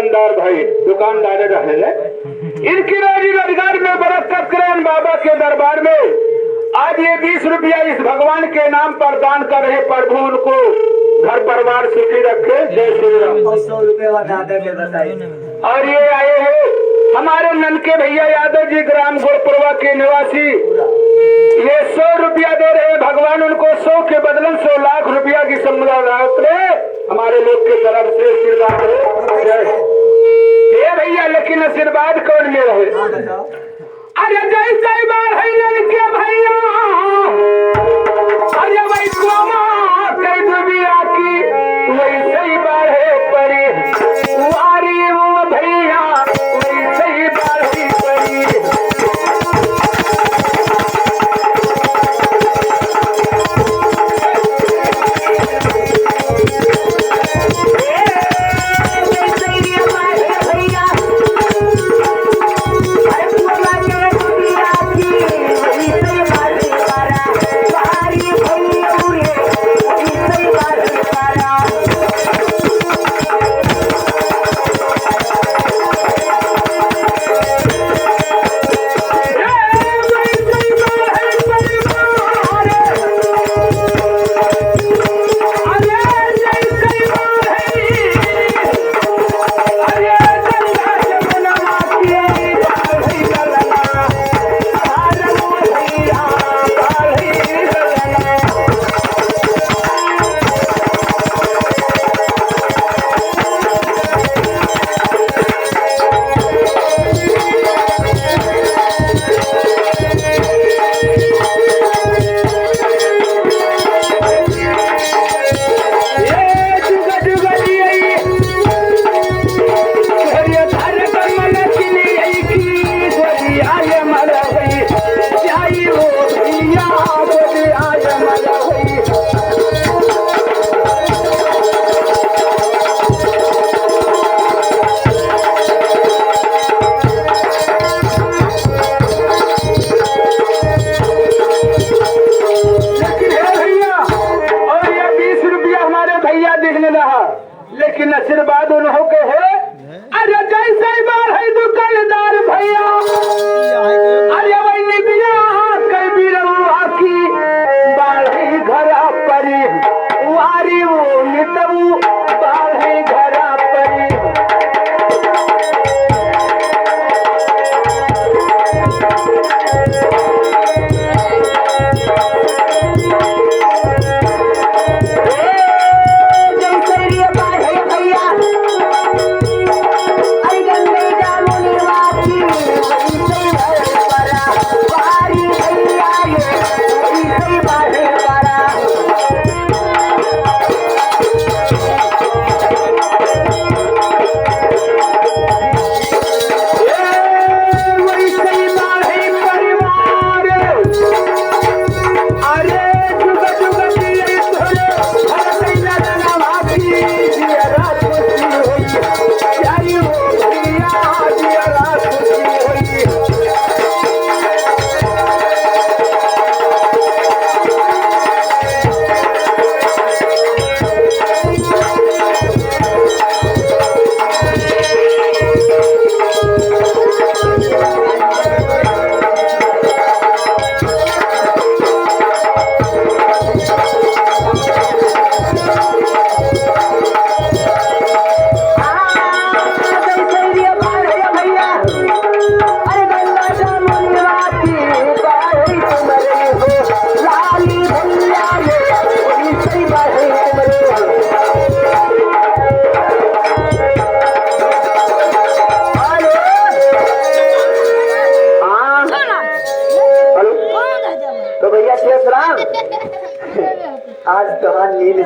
दुकानदार भाई दुकानदार रहे इनकी रोजी रोजगार में बरकत करें बाबा के दरबार में। आज ये 20 रुपया इस भगवान के नाम पर दान कर रहे, प्रभु उनको घर परिवार सुखी रखे। जय श्री राम। 100 रुपये बताइए। और ये आए हैं हमारे ननके भैया यादव जी ग्राम गुरपुरवा के निवासी, ये 100 रुपया दे रहे हैं। भगवान उनको 100 के बदलन 100 लाख रुपया की सम्मानित करे हमारे लोग की तरफ से आशीर्वाद है। ये भैया लेकिन आशीर्वाद कौन में रहे? अरे जैसे बार है लड़के भैया, अरे भाई कई दुनिया की वैसे ही बार है परी वारी वो भैया वैसे ही बार है परी। लेकिन आशीर्वाद उन्हों के है। अरे जैसे बार है दुकानदार भैया, अरे वही निकलिया कई भी रहुआ की बाढ़ी घरा परी वारी वो नितऊ बाढ़ी घरा परी। आज कहाँ नींद